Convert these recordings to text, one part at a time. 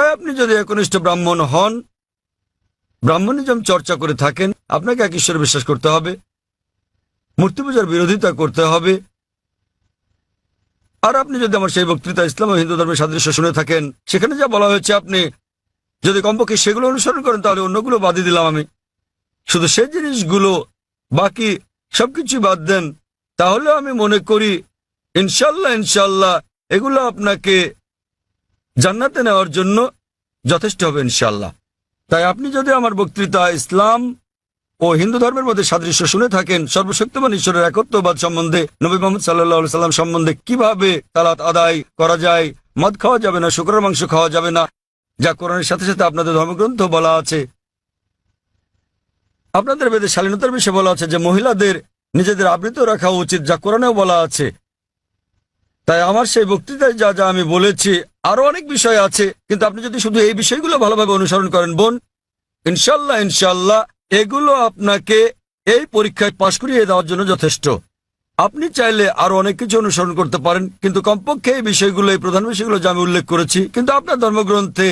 তাই আপনি যদি একনিষ্ঠ ব্রাহ্মণ হন, ব্রাহ্মণিজম চর্চা করে থাকেন, আপনাকে এক ঈশ্বরে বিশ্বাস করতে হবে, মূর্তি পূজার বিরোধিতা করতে হবে। আর আপনি যদি আমার সেই বক্তৃতা ইসলাম ও হিন্দু ধর্মের সাদৃশ্য শুনে থাকেন, সেখানে যা বলা হয়েছে আপনি যদি কমপক্ষে সেগুলো অনুসরণ করেন, তাহলে অন্যগুলো বাদই দিলাম আমি, শুধু সেই জিনিসগুলো, বাকি সবকিছু বাদ দেন, তাহলে আমি মনে করি ইনশাল্লাহ ইনশাল্লাহ এগুলো আপনাকে জান্নাতে নেওয়ার জন্য যথেষ্ট হবে ইনশাল্লাহ। তাই আপনি যদি আমার বক্তৃতা ইসলাম ও হিন্দু ধর্মের মধ্যে সাদৃশ্য শুনে থাকেন, সর্বশক্তিমান ঈশ্বরের একত্ববাদ সম্বন্ধে, নবী মুহাম্মদ সাল্লাল্লাহু সাল্লাম সম্বন্ধে, কিভাবে সালাত আদায় করা যায়, মদ খাওয়া যাবে না, শুকরের মাংস খাওয়া যাবে না, যা কোরআনের সাথে সাথে আপনাদের ধর্মগ্রন্থ বলা আছে, আপনাদের বেদে শালীনতার বিষয়ে বলা আছে যে মহিলাদের নিজেদের আবৃত রাখা উচিত, যা কোরআনেও বলা আছে। তাই আমার সেই বক্তৃতায় যা যা আমি বলেছি, আরো অনেক বিষয় আছে, কিন্তু আপনি যদি শুধু এই বিষয়গুলো ভালোভাবে অনুসরণ করেন বোন, ইনশাল্লাহ ইনশাল্লাহ এগুলো আপনাকে এই পরীক্ষায় পাশ করিয়ে দেওয়ার জন্য যথেষ্ট। আপনি চাইলে আরো অনেক কিছু অনুসরণ করতে পারেন, কিন্তু কমপক্ষে এই বিষয়গুলো, এই প্রধান বিষয়গুলো যা আমি উল্লেখ করেছি, কিন্তু আপনার ধর্মগ্রন্থে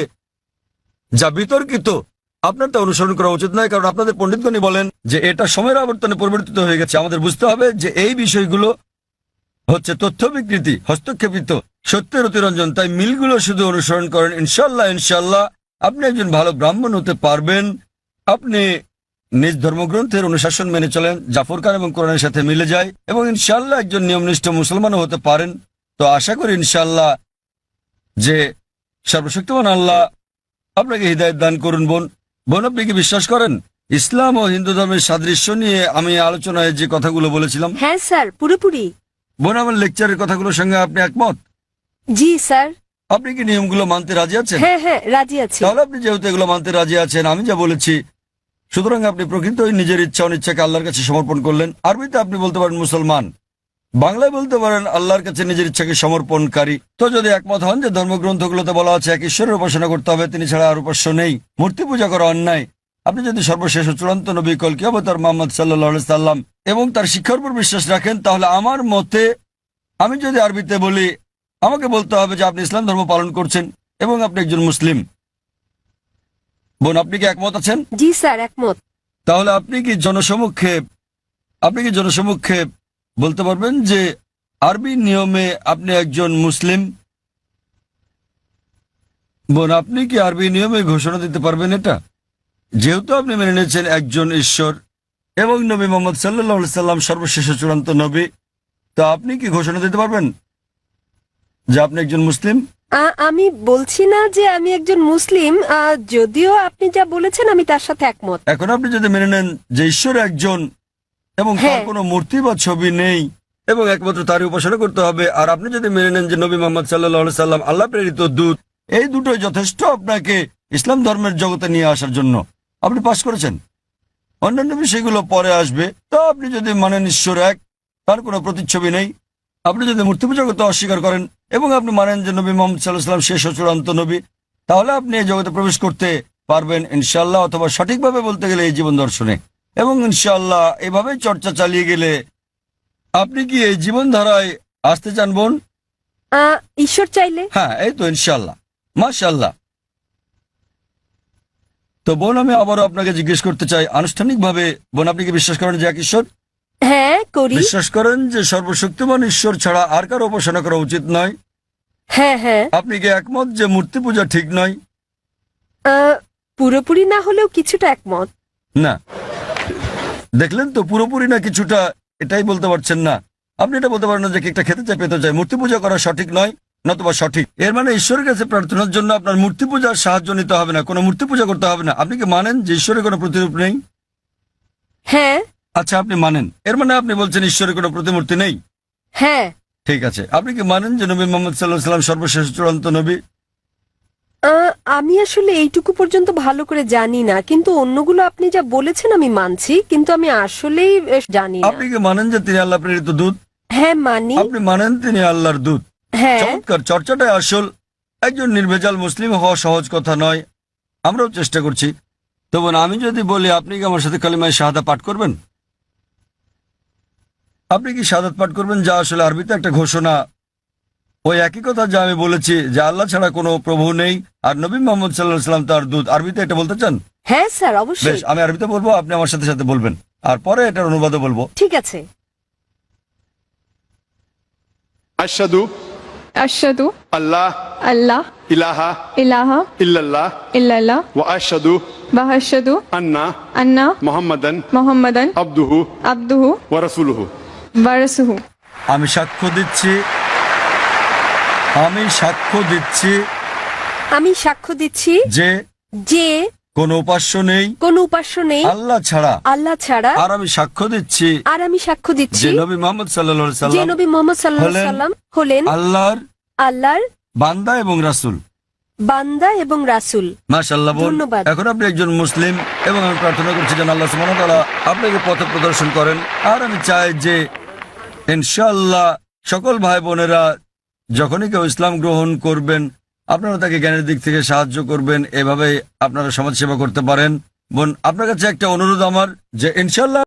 যা বিতর্কিত, আপনার তা অনুসরণ করা উচিত নয়, কারণ আপনাদের পণ্ডিতগণই বলেন যে এটা সময়ের আবর্তনে পরিবর্তিত হয়ে গেছে। আমাদের বুঝতে হবে যে এই বিষয়গুলো হচ্ছে তথ্য বিকৃতি, হস্তক্ষেপিত, সত্যের অতিরঞ্জন। তাই মিলগুলো শুধু অনুসরণ করেন, ইনশাল্লাহ ইনশাল্লাহ আপনি একজন ভালো ব্রাহ্মণ হতে পারবেন। আপনি নিজ ধর্মগ্রন্থের অনুশাসন মেনে চলেন, জাফর খান এবং কোরআনের সাথে মিলে যায়, এবং ইনশাল্লাহ একজন নিয়মনিষ্ঠ মুসলমানও হতে পারেন। তো আশা করি ইনশাল্লাহ যে সর্বশক্তিমান আল্লাহ আপনাকে হৃদায়ত দান করুন। বোন, আপনি কি বিশ্বাস করেন ইসলাম ও হিন্দু ধর্মের সাদৃশ্য নিয়ে আমি আলোচনায় যে কথাগুলো বলেছিলাম? হ্যাঁ স্যার, পুরোপুরি। বোন, আমার লেকচারের কথাগুলোর সঙ্গে আপনি একমত? জি স্যার। আপনি কি নিয়মগুলো মানতে রাজি আছেন? হ্যাঁ হ্যাঁ, রাজি আছি। তাহলে আপনি যেহেতু এগুলো মানতে রাজি আছেন, আমি যা বলেছি, সুতরাং আপনি প্রকৃতই নিজের ইচ্ছা অনিচ্ছাকে আল্লাহর কাছে সমর্পণ করলেন। আরবিতে আপনি বলতে পারেন মুসলমান, বাংলায় বলতে পারেন আল্লাহর কাছে নিজের ইচ্ছাকে সমর্পণকারী। তো যদি একমত হন যে ধর্মগ্রন্থগুলোতে বলা আছে এক ঈশ্বরের উপাসনা করতে হবে, তিনি ছাড়া আর উপাস্য নেই, মূর্তি পূজা করা অন্যায়, আপনি যদি সর্বশেষ ও চূড়ান্ত নবী কলকি অবতার মুহাম্মদ সাল্লাল্লাহু আলাইহি সাল্লাম এবং তার শিক্ষার উপর বিশ্বাস রাখেন, তাহলে আমার মতে, আমি যদি আরবিতে বলি, আমাকে বলতে হবে যে আপনি ইসলাম ধর্ম পালন করছেন এবং আপনি একজন মুসলিম। বোন, আপনি কি একমত আছেন? জি স্যার, একমত। তাহলে আপনি কি জনসমক্ষে বলতে পারবেন যে আরবি নিয়মে আপনি একজন মুসলিম? বোন, আপনি কি আরবি নিয়মে ঘোষণা দিতে পারবেন এটা? যেহেতু আপনি মেনে নিয়েছেন একজন ঈশ্বর এবং নবী মুহাম্মদ সাল্লাল্লাহু আলাইহি সাল্লাম সর্বশেষ চূড়ান্ত নবী, তো আপনি কি ঘোষণা দিতে পারবেন যে আপনি একজন মুসলিম? আমি বলছি না যে আমি একজন মুসলিম, যদিও আপনি যা বলেছেন আমি তার সাথে একমত। এখন আপনি যদি মেনে নেন যে ঈশ্বর একজন এবং তার হ্যাঁ। কোনো মূর্তি বা ছবি নেই এবং একমাত্র তারই উপাসনা করতে হবে, আর আপনি যদি মেনে নেন যে নবী মুহাম্মদ সাল্লাল্লাহু আলাইহি সাল্লাম আল্লাহ প্রেরিত দূত, এই দুটোই যথেষ্ট আপনাকে ইসলাম ধর্মের জগতে নিয়ে আসার জন্য, আপনি পাশ করেছেন। অন্যান্য বিষয়গুলো পরে আসবে। তো আপনি যদি মানেন ঈশ্বর এক, তার কোনো প্রতিচ্ছবি নেই, আপনি যদি মূর্তি পূজা করতে অস্বীকার করেন এবং আপনি মানেন যে নবী মুহাম্মদ সাল্লাল্লাহু আলাইহি সাল্লাম শেষ ও চূড়ান্ত নবী, তাহলে আপনি এই জগতে প্রবেশ করতে পারবেন ইনশাআল্লাহ, অথবা সঠিকভাবে বলতে গেলে এই জীবন দর্শনে। এবং ইনশাআল্লাহ এভাবেই চর্চা চালিয়ে গেলে আপনি কি এই জীবনধারায় আসতে চান বোন? ঈশ্বর চাইলে। হ্যাঁ, এই তো ইনশাআল্লাহ, মাশাআল্লাহ। তো বোন, আমি আবারও আপনাকে জিজ্ঞেস করতে চাই আনুষ্ঠানিকভাবে, বোন, আপনি কি বিশ্বাস করেন যে এক ঈশ্বর? হ্যাঁ, করি। বিশ্বাস করেন যে সর্বশক্তিমান ঈশ্বর ছাড়া আর কারো উপাসনা করা উচিত নয়? হ্যাঁ হ্যাঁ। আপনি কি একমত যে মূর্তি পূজা ঠিক নয়? পুরোপুরি না হলেও কিছুটা একমত। না, দেখলেন তো, পুরোপুরি না কিছুটা, এটাই বলতে পারছেন না। আপনি এটা বলতে পারেন না যে কেকটা খেতে চাই, পেতে চাই, মূর্তি পূজা করা সঠিক নয়, নতুবা সঠিক। এর মানে ঈশ্বরের কাছে প্রার্থনার জন্য আপনার মূর্তি পূজার সাহায্য নিতে হবে না, কোনো মূর্তি পূজা করতে হবে না। আপনি কি মানেন যে ঈশ্বরের কোনো প্রতিরূপ নেই? হ্যাঁ। আচ্ছা, আপনি মানেন, এর মানে আপনি বলছেন ঈশ্বরের কোনো প্রতিমূর্তি নেই? হ্যাঁ। ঠিক আছে। আপনি কি মানেন যে নবী মুহাম্মদ সাল্লাল্লাহু আলাইহি সাল্লাম সর্বশেষ চূড়ান্ত নবী? আমি আসলে এইটুকু পর্যন্ত ভালো করে জানি না, কিন্তু অন্যগুলো আপনি যা বলেছেন আমি মানছি, কিন্তু আমি আসলেই জানি না। আপনি কি মানেন যে তিনি আল্লাহ প্রেরিত দূত? হ্যাঁ, মানি। আপনি মানেন তিনি আল্লাহর দূত? হ্যাঁ। চমৎকার, চর্চাটাই আসল। একজন নির্ভেজাল মুসলিম হওয়া সহজ কথা নয়, আমরাও চেষ্টা করছি। তো বোন, আমি যদি বলি আপনি কি আমার সাথে কালিমায়ে শাহাদা পাঠ করবেন? আপনি কি শাহাদাত পাঠ করবেন, যা আসলে আরবিতে একটা ঘোষণা ওই একই কথা যা আমি বলেছি যে আল্লাহ ছাড়া কোনো প্রভু নেই আর নবী মোহাম্মদ সাল্লাল্লাহু আলাইহি সাল্লাম তার দূত। আরবিতে এটা বলতে চান? হ্যাঁ স্যার, বেশ, অবশ্যই। আমি আরবিতে বলবো, আপনি আমার সাথে সাথে বলবেন, আর পরে এটার অনুবাদও বলবো। ঠিক আছে। আশহাদু আশহাদু আল্লাহ আল্লাহ ইলাহা ইলাহা ইল্লাল্লাহ ইল্লাল্লাহ ওয়া আশহাদু ওয়া আশহাদু আন্না আন্না মুহাম্মাদান মুহাম্মাদান আবদুহু আবদুহু ওয়া রাসূলুহু। ওয়া রাসূলুহু। আমি সাক্ষ্য দিচ্ছি, আমি সাক্ষ্য দিচ্ছি আমি সাক্ষ্য দিচ্ছি যে যে কোনো উপাস্য নেই কোনো উপাস্য নেই আল্লাহ ছাড়া। আল্লাহ ছাড়া। আর আমি সাক্ষ্য দিচ্ছি আর আমি সাক্ষ্য দিচ্ছি যে নবী মোহাম্মদ সাল্লাল্লাহু আলাইহি যে সাল্লাম নবী মোহাম্মদ সাল্লাল্লাহু আলাইহি হলেন সাল্লাম হলেন আল্লাহর আল্লাহর বান্দা এবং রাসূল। বান্দা এবং রাসূল। মাশাআল্লাহ বল। ধন্যবাদ। এখন আপনি একজন মুসলিম এবং আমি প্রার্থনা করছি যেন আল্লাহ সুবহানাহু ওয়া তাআলা আপনাকে পথ প্রদর্শন করেন। আর আমি চাই যে ইনশাআল্লাহ সকল ভাই বোনেরা যখনই কেউ ইসলাম গ্রহণ করবেন আপনারা তাকে জ্ঞানের দিক থেকে সাহায্য করবেন, এভাবে আপনারা সমাজ সেবা করতে পারেন। বোন, আপনার কাছে একটা অনুরোধ আমার যে ইনশাআল্লাহ